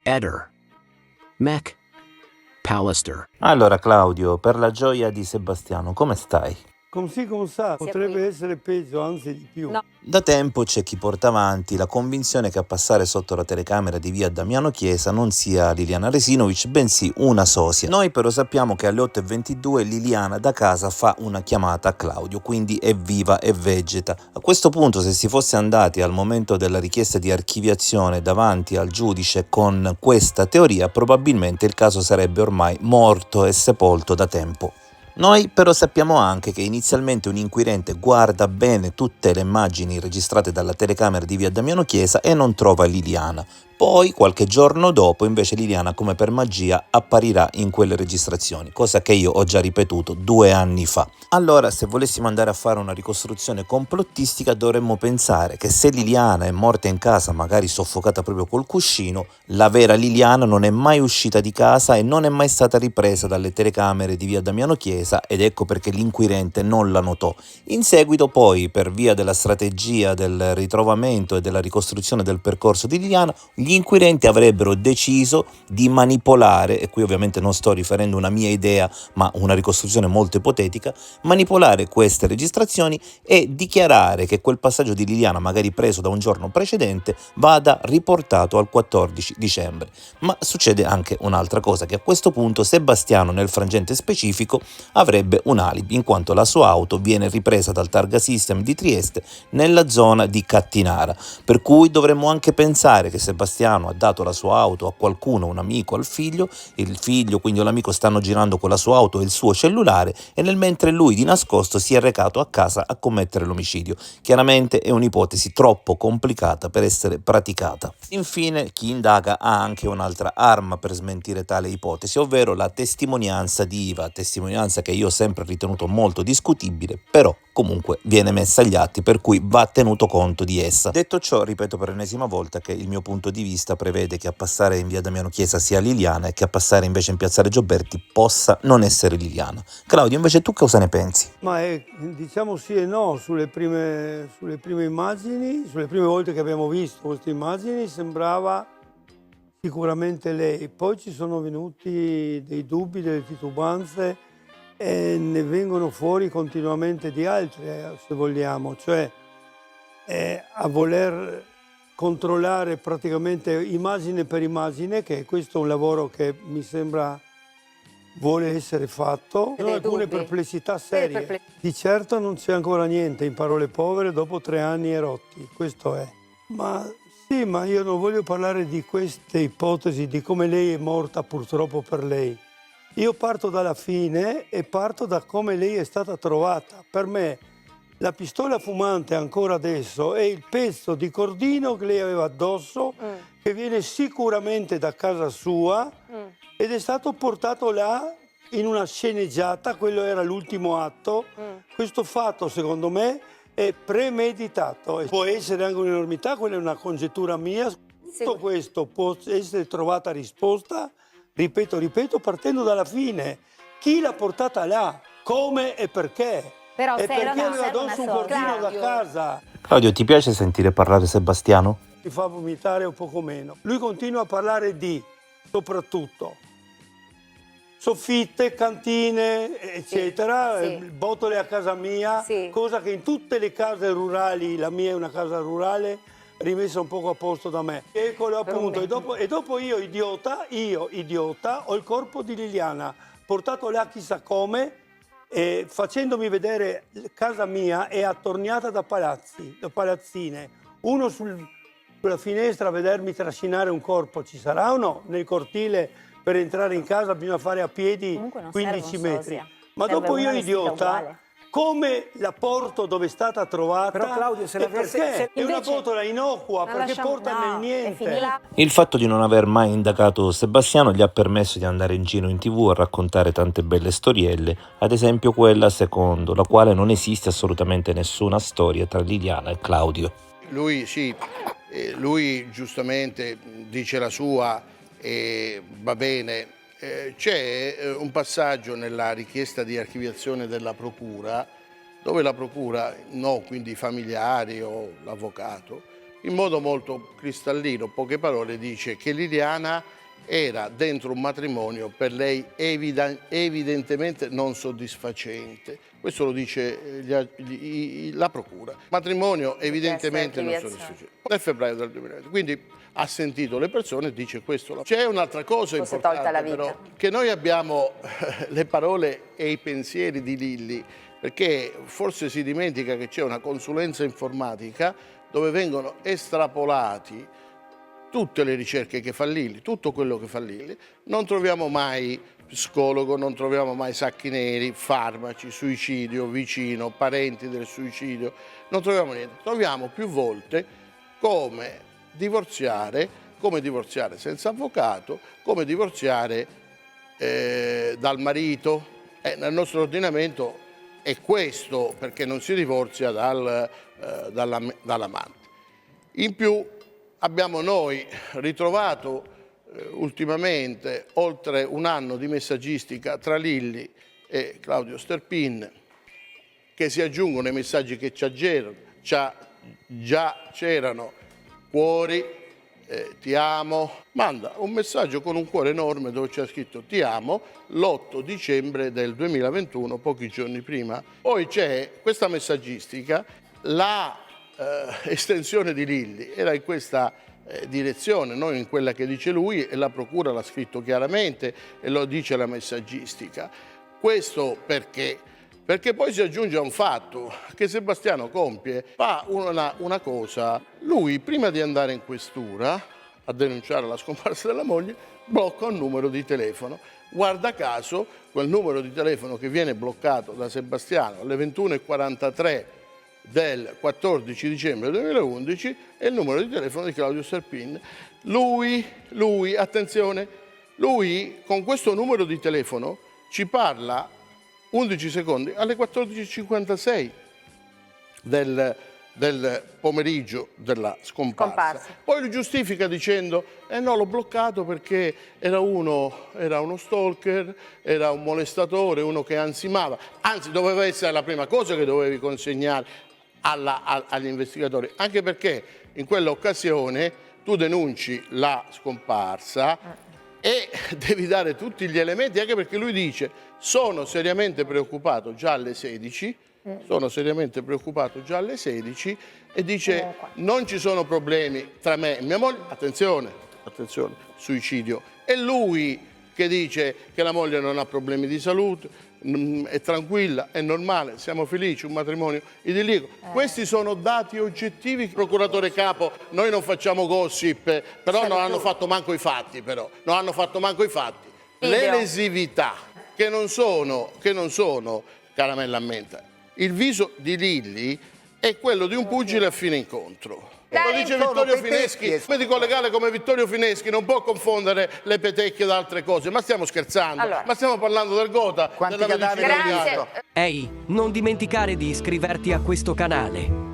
Eder. Mac. Pallister. Allora Claudio, per la gioia di Sebastiano, come stai? Come sa, potrebbe essere peggio, anzi di più. No. Da tempo c'è chi porta avanti la convinzione che a passare sotto la telecamera di via Damiano Chiesa non sia Liliana Resinovic, bensì una sosia. Noi però sappiamo che alle 8:22 Liliana da casa fa una chiamata a Claudio, quindi è viva e vegeta. A questo punto, se si fosse andati al momento della richiesta di archiviazione davanti al giudice con questa teoria, probabilmente il caso sarebbe ormai morto e sepolto da tempo. Noi però sappiamo anche che inizialmente un inquirente guarda bene tutte le immagini registrate dalla telecamera di via Damiano Chiesa e non trova Liliana. Poi, qualche giorno dopo, invece Liliana, come per magia, apparirà in quelle registrazioni, cosa che io ho già ripetuto 2 anni fa. Allora, se volessimo andare a fare una ricostruzione complottistica, dovremmo pensare che se Liliana è morta in casa, magari soffocata proprio col cuscino, la vera Liliana non è mai uscita di casa e non è mai stata ripresa dalle telecamere di via Damiano Chiesa, ed ecco perché l'inquirente non la notò. In seguito poi, per via della strategia del ritrovamento e della ricostruzione del percorso di Liliana, gli inquirenti avrebbero deciso di manipolare, e qui ovviamente non sto riferendo una mia idea ma una ricostruzione molto ipotetica, manipolare queste registrazioni e dichiarare che quel passaggio di Liliana, magari preso da un giorno precedente, vada riportato al 14 dicembre. Ma succede anche un'altra cosa, che a questo punto Sebastiano nel frangente specifico avrebbe un alibi, in quanto la sua auto viene ripresa dal Targa System di Trieste nella zona di Cattinara, per cui dovremmo anche pensare che Sebastiano ha dato la sua auto a qualcuno, un amico, al figlio, il figlio quindi o l'amico stanno girando con la sua auto e il suo cellulare, e nel mentre lui di nascosto si è recato a casa a commettere l'omicidio. Chiaramente è un'ipotesi troppo complicata per essere praticata. Infine, chi indaga ha anche un'altra arma per smentire tale ipotesi, ovvero la testimonianza di Iva, testimonianza che io ho sempre ritenuto molto discutibile, però comunque viene messa agli atti, per cui va tenuto conto di essa. Detto ciò, ripeto per l'ennesima volta che il mio punto di vista prevede che a passare in via Damiano Chiesa sia Liliana e che a passare invece in piazzale Gioberti possa non essere Liliana. Claudio, invece tu cosa ne pensi? Ma diciamo sì e no, sulle prime immagini, sulle prime volte che abbiamo visto queste immagini sembrava sicuramente lei. Poi ci sono venuti dei dubbi, delle titubanze, e ne vengono fuori continuamente di altre, se vogliamo, cioè a voler controllare praticamente immagine per immagine, che questo è un lavoro che mi sembra vuole essere fatto. Sono alcune perplessità serie. Di certo non c'è ancora niente, in parole povere, dopo 3 anni e rotti, questo è. Ma sì, ma io non voglio parlare di queste ipotesi, di come lei è morta purtroppo per lei. Io parto dalla fine e parto da come lei è stata trovata. Per me la pistola fumante ancora adesso è il pezzo di cordino che lei aveva addosso, che viene sicuramente da casa sua ed è stato portato là in una sceneggiata, quello era l'ultimo atto. Questo fatto secondo me è premeditato. Può essere anche un'enormità, quella è una congettura mia. Tutto questo può essere trovata risposta, ripeto, partendo dalla fine. Chi l'ha portata là? Come e perché? Però E perché aveva addosso un cordino da casa? Claudio, ti piace sentire parlare Sebastiano? Mi fa vomitare un poco meno. Lui continua a parlare di, soprattutto, soffitte, cantine, eccetera, botole a casa mia, cosa che in tutte le case rurali, la mia è una casa rurale, rimessa un poco a posto da me. Eccolo appunto, e dopo io idiota, ho il corpo di Liliana, portato là chissà come, e facendomi vedere casa mia è attorniata da palazzi, da palazzine. Uno sulla finestra a vedermi trascinare un corpo, ci sarà o no? Nel cortile per entrare in casa bisogna fare a piedi 15 metri. Ma dopo io idiota, come la porto dove è stata trovata? Però Claudio, se perché è una botola innocua, perché porta nel niente. Il fatto di non aver mai indagato Sebastiano gli ha permesso di andare in giro in TV a raccontare tante belle storielle, ad esempio quella secondo la quale non esiste assolutamente nessuna storia tra Liliana e Claudio. Lui giustamente dice la sua e va bene. C'è un passaggio nella richiesta di archiviazione della procura dove la procura, quindi i familiari o l'avvocato, in modo molto cristallino, poche parole, dice che Liliana era dentro un matrimonio per lei evidentemente non soddisfacente. Questo lo dice la procura. Matrimonio evidentemente non soddisfacente. Nel febbraio del 2020. Quindi ha sentito le persone e dice questo. C'è un'altra cosa importante però, che noi abbiamo le parole e i pensieri di Lilli, perché forse si dimentica che c'è una consulenza informatica dove vengono estrapolati tutte le ricerche che fa Lilli, tutto quello che fa Lilli. Non troviamo mai psicologo, non troviamo mai sacchi neri, farmaci, suicidio, vicino, parenti del suicidio, non troviamo niente. Troviamo più volte come divorziare senza avvocato, come divorziare dal marito. Nel nostro ordinamento è questo, perché non si divorzia dall'amante. In più abbiamo noi ritrovato ultimamente oltre un anno di messaggistica tra Lilli e Claudio Sterpin, che si aggiungono ai messaggi che già c'erano: cuori, ti amo. Manda un messaggio con un cuore enorme dove c'è scritto ti amo l'8 dicembre del 2021, pochi giorni prima. Poi c'è questa messaggistica, estensione di Lilli era in questa direzione, non in quella che dice lui, e la procura l'ha scritto chiaramente e lo dice la messaggistica. Questo perché? Perché poi si aggiunge a un fatto che Sebastiano compie, fa una cosa. Lui, prima di andare in questura a denunciare la scomparsa della moglie, blocca un numero di telefono. Guarda caso, quel numero di telefono che viene bloccato da Sebastiano alle 21:43 del 14 dicembre 2011 è il numero di telefono di Claudio Sterpin. Lui, attenzione, lui con questo numero di telefono ci parla 11 secondi alle 14:56 del pomeriggio della scomparsa. Poi lo giustifica dicendo no, l'ho bloccato perché era uno stalker, era un molestatore, uno che ansimava. Anzi, doveva essere la prima cosa che dovevi consegnare agli investigatori, anche perché in quell'occasione tu denunci la scomparsa e devi dare tutti gli elementi, anche perché lui dice sono seriamente preoccupato già alle 16, e dice non ci sono problemi tra me e mia moglie, attenzione, suicidio. È lui che dice che la moglie non ha problemi di salute, è tranquilla, è normale, siamo felici, un matrimonio idilliaco. Questi sono dati oggettivi. Procuratore capo, noi non facciamo gossip, però non hanno fatto manco i fatti, Le lesività che non sono caramella a menta. Il viso di Lilli è quello di un pugile a fine incontro. Lo dice Vittorio Fineschi, il medico legale come Vittorio Fineschi non può confondere le petecchie da altre cose. Ma stiamo scherzando? Ma stiamo parlando del Gotha, della medicina legale. Ehi, non dimenticare di iscriverti a questo canale.